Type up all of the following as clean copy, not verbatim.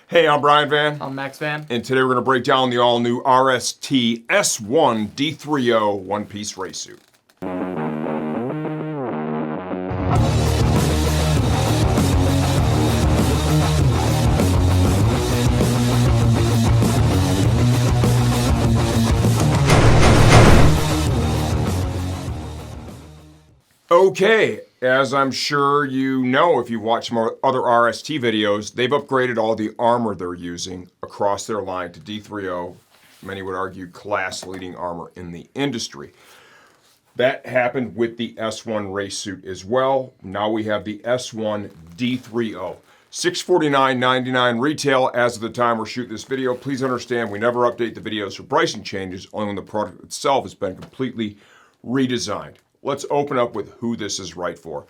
Hey, I'm Brian Van. I'm Max Van. And today we're going to break down the all-new RST S1 D3O one-piece race suit. Okay, as I'm sure you know if you watch some other RST videos, they've upgraded all the armor they're using across their line to D3O. Many would argue class-leading armor in the industry. That happened with the S1 race suit as well. Now we have the S1 D3O. $649.99 retail as of the time we're shooting this video. Please understand we never update the videos for pricing changes, only when the product itself has been completely redesigned. Let's open up with who this is right for.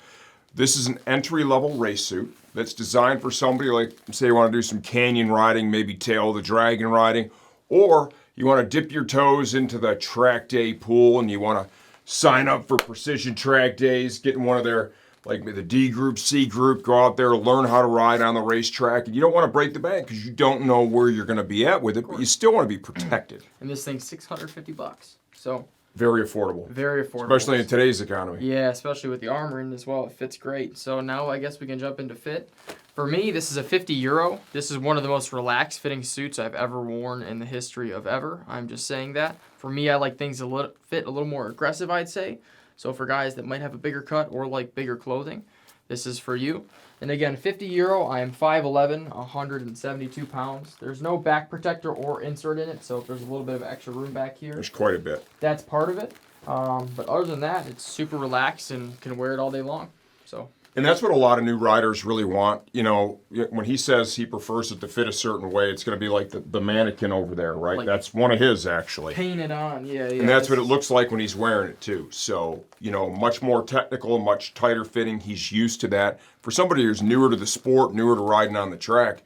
This is an entry-level race suit that's designed for somebody like, say you want to do some canyon riding, maybe tail the dragon riding, or you want to dip your toes into the track day pool and you want to sign up for precision track days, get in one of their, like the D group, C group, go out there, learn how to ride on the racetrack, and you don't want to break the bank because you don't know where you're going to be at with it, but you still want to be protected. And this thing's $650, so very affordable. very affordable. Especially in today's economy. Yeah, especially with the armoring as well. It fits great. So now I guess we can jump into fit. For me, this is a €50. This is one of the most relaxed fitting suits I've ever worn in the history of ever. I'm just saying that. For me, I like things that fit a little more aggressive, I'd say. So for guys that might have a bigger cut or like bigger clothing, this is for you. And again, €50, I am 5'11", 172 pounds. There's no back protector or insert in it, so if there's a little bit of extra room back here, There's quite a bit. that's part of it. But other than that, it's super relaxed and can wear it all day long. So. And that's what a lot of new riders really want. You know, when he says he prefers it to fit a certain way, it's going to be like the mannequin over there, right? Like That's one of his, actually. Painted on, yeah. And that's what it looks like when he's wearing it, too. So, you know, much more technical, much tighter fitting. He's used to that. For somebody who's newer to the sport, newer to riding on the track,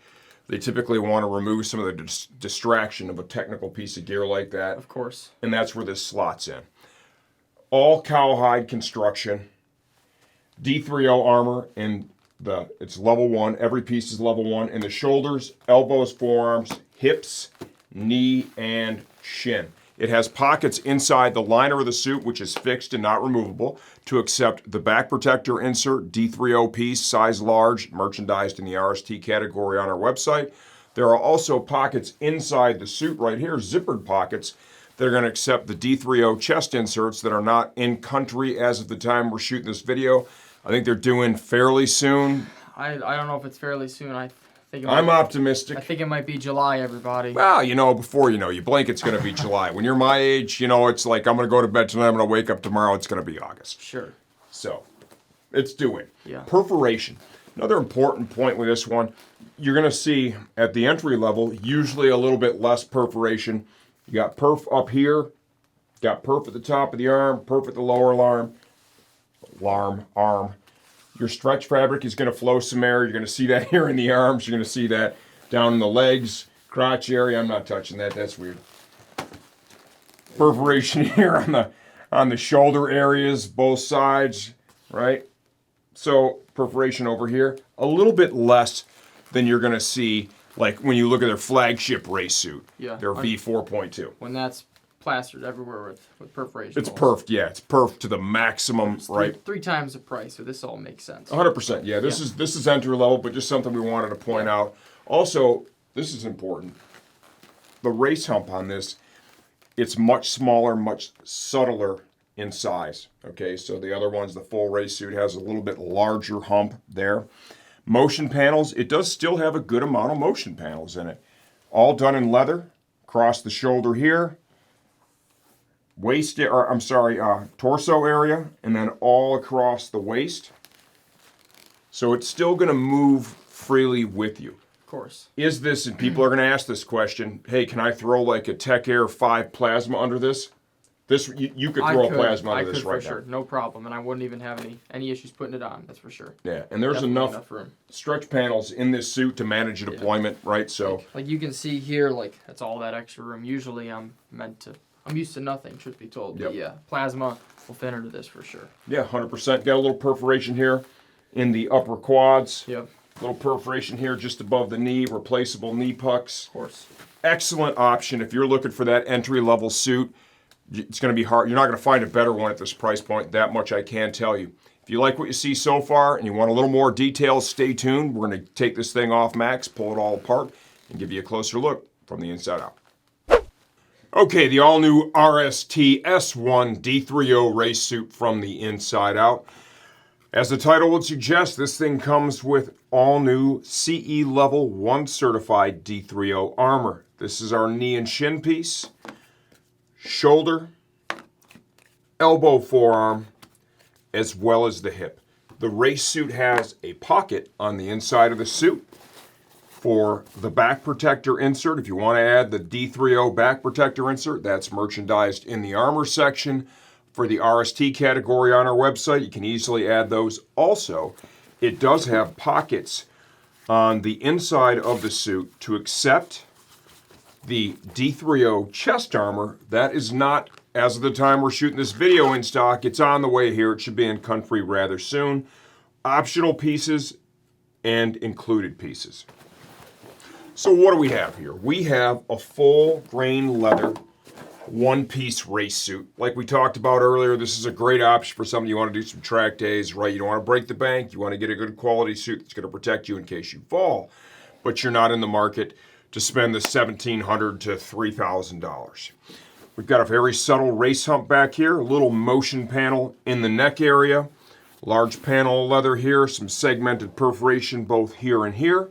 they typically want to remove some of the distraction of a technical piece of gear like that. Of course. And that's where this slots in. All cowhide construction. D3O armor, and it's level 1. Every piece is level 1. And the shoulders, elbows, forearms, hips, knee, and shin. It has pockets inside the liner of the suit, which is fixed and not removable, to accept the back protector insert, D3O piece, size large, merchandised in the RST category on our website. There are also pockets inside the suit right here, zippered pockets, that are going to accept the D3O chest inserts that are not in country as of the time we're shooting this video. I think they're doing fairly soon. I don't know if it's fairly soon. I'm optimistic. I think it might be July, everybody. Well, you know, before you know, you blink, it's going to be July. When you're my age, you know, it's like I'm going to go to bed tonight, I'm going to wake up tomorrow, it's going to be August. Sure. So, it's doing. Yeah. Perforation. Another important point with this one, you're going to see at the entry level, usually a little bit less perforation. You got perf up here, got perf at the top of the arm, perf at the lower arm. Your stretch fabric is going to flow some air. You're going to see that here in the arms. You're going to see that down in the legs, crotch area. I'm not touching that. That's weird. Perforation here on the shoulder areas, both sides, right? So perforation over here, a little bit less than you're going to see like when you look at their flagship race suit. Yeah. Their V4.2. When that's plastered everywhere with perforation. It's perfed, yeah. It's perfed to the maximum, right? Three times the price, so this all makes sense. 100%, yeah. This is entry level, but just something we wanted to point out. Also, this is important. The race hump on this, it's much smaller, much subtler in size. Okay, so the other ones, the full race suit has a little bit larger hump there. Motion panels, it does still have a good amount of motion panels in it. All done in leather, across the shoulder here. Torso area, and then all across the waist. So it's still going to move freely with you. Of course. Is this, and people are going to ask this question, hey, can I throw like a Tech Air 5 plasma under this? You could throw a plasma under this right now. I could for sure, no problem, and I wouldn't even have any issues putting it on, that's for sure. Yeah, and there's enough room. Stretch panels in this suit to manage a deployment, right? So like you can see here, like that's all that extra room. Usually I'm used to nothing, truth be told. But yeah, plasma will fit into this for sure. Yeah, 100%. Got a little perforation here in the upper quads. Yep. Little perforation here just above the knee, replaceable knee pucks. Of course. Excellent option if you're looking for that entry-level suit. It's going to be hard. You're not going to find a better one at this price point. That much I can tell you. If you like what you see so far and you want a little more details, stay tuned. We're going to take this thing off Max, pull it all apart, and give you a closer look from the inside out. Okay, the all-new RST S1 D3O race suit from the inside out. As the title would suggest, this thing comes with all-new CE Level 1 certified D3O armor. This is our knee and shin piece, shoulder, elbow, forearm, as well as the hip. The race suit has a pocket on the inside of the suit for the back protector insert. If you want to add the D3O back protector insert, that's merchandised in the armor section. For the RST category on our website, you can easily add those. Also, it does have pockets on the inside of the suit to accept the D3O chest armor. That is not, as of the time we're shooting this video, in stock. It's on the way here. It should be in country rather soon. Optional pieces and included pieces. So what do we have here? We have a full grain leather one-piece race suit. Like we talked about earlier, this is a great option for somebody you want to do some track days, right? You don't want to break the bank. You want to get a good quality suit that's going to protect you in case you fall, but you're not in the market to spend the $1,700 to $3,000. We've got a very subtle race hump back here, a little motion panel in the neck area, large panel of leather here, some segmented perforation both here and here,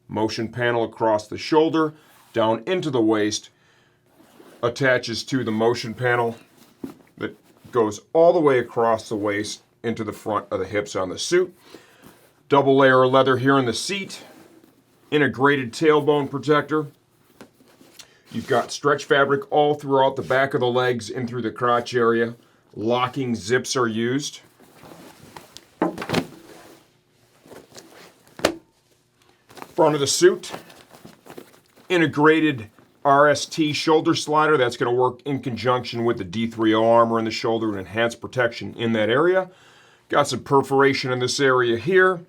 motion panel across the shoulder, down into the waist, attaches to the motion panel that goes all the way across the waist into the front of the hips on the suit. Double layer of leather here in the seat, integrated tailbone protector. You've got stretch fabric all throughout the back of the legs in through the crotch area. Locking zips are used. Front of the suit, integrated RST shoulder slider. That's going to work in conjunction with the D3O armor in the shoulder and enhance protection in that area. Got some perforation in this area here.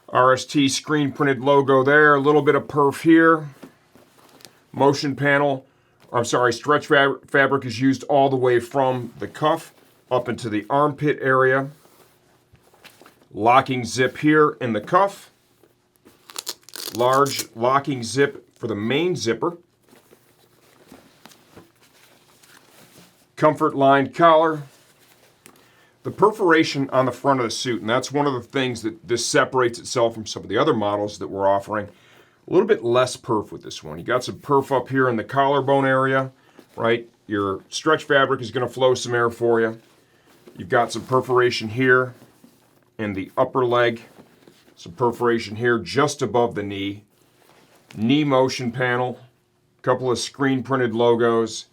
RST screen printed logo there. A little bit of perf here. Motion panel, stretch fabric is used all the way from the cuff up into the armpit area. Locking zip here in the cuff. Large locking zip for the main zipper. Comfort lined collar. The perforation on the front of the suit, and that's one of the things that this separates itself from some of the other models that we're offering. A little bit less perf with this one. You got some perf up here in the collarbone area, right? Your stretch fabric is going to flow some air for you. You've got some perforation here in the upper leg. Some perforation here just above the knee. Knee motion panel, a couple of screen printed logos,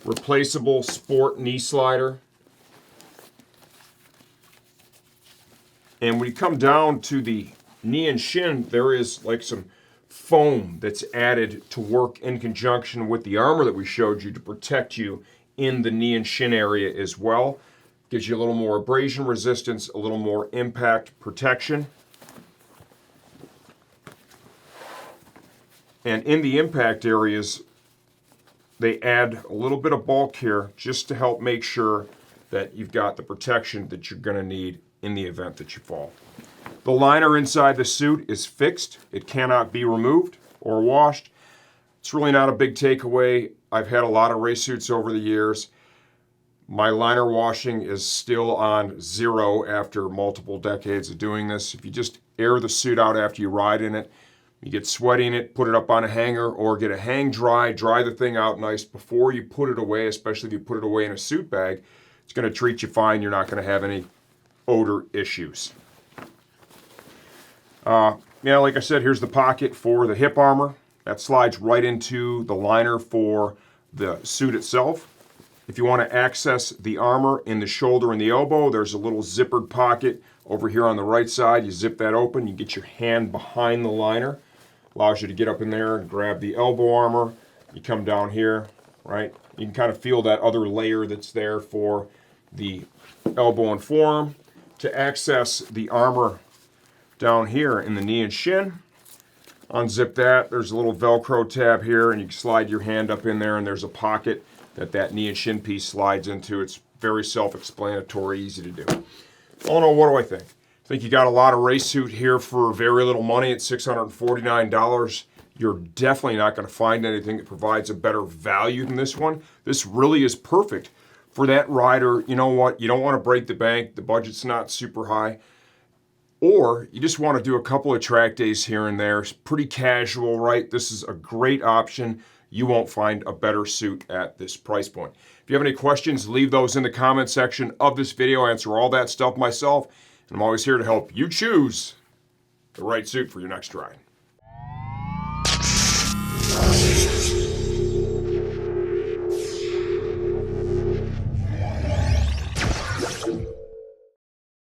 replaceable sport knee slider. And when you come down to the knee and shin, there is like some foam that's added to work in conjunction with the armor that we showed you to protect you in the knee and shin area as well. Gives you a little more abrasion resistance, a little more impact protection. And in the impact areas, they add a little bit of bulk here just to help make sure that you've got the protection that you're going to need in the event that you fall. The liner inside the suit is fixed. It cannot be removed or washed. It's really not a big takeaway. I've had a lot of race suits over the years. My liner washing is still on 0 after multiple decades of doing this. If you just air the suit out after you ride in it, you get sweaty in it, put it up on a hanger or get a hang dry, dry the thing out nice before you put it away, especially if you put it away in a suit bag. It's going to treat you fine. You're not going to have any odor issues. Like I said, here's the pocket for the hip armor. That slides right into the liner for the suit itself. If you want to access the armor in the shoulder and the elbow, there's a little zippered pocket over here on the right side. You zip that open, you get your hand behind the liner. Allows you to get up in there and grab the elbow armor. You come down here, right? You can kind of feel that other layer that's there for the elbow and forearm. To access the armor down here in the knee and shin. Unzip that. There's a little Velcro tab here, and you can slide your hand up in there, and there's a pocket that knee and shin piece slides into. It's very self-explanatory, easy to do. Oh no, what do I think? I think you got a lot of race suit here for very little money at $649. You're definitely not going to find anything that provides a better value than this one. This really is perfect for that rider. You know what? You don't want to break the bank. The budget's not super high. Or you just want to do a couple of track days here and there. It's pretty casual, right? This is a great option. You won't find a better suit at this price point. If you have any questions, leave those in the comment section of this video. I answer all that stuff myself. And I'm always here to help you choose the right suit for your next ride.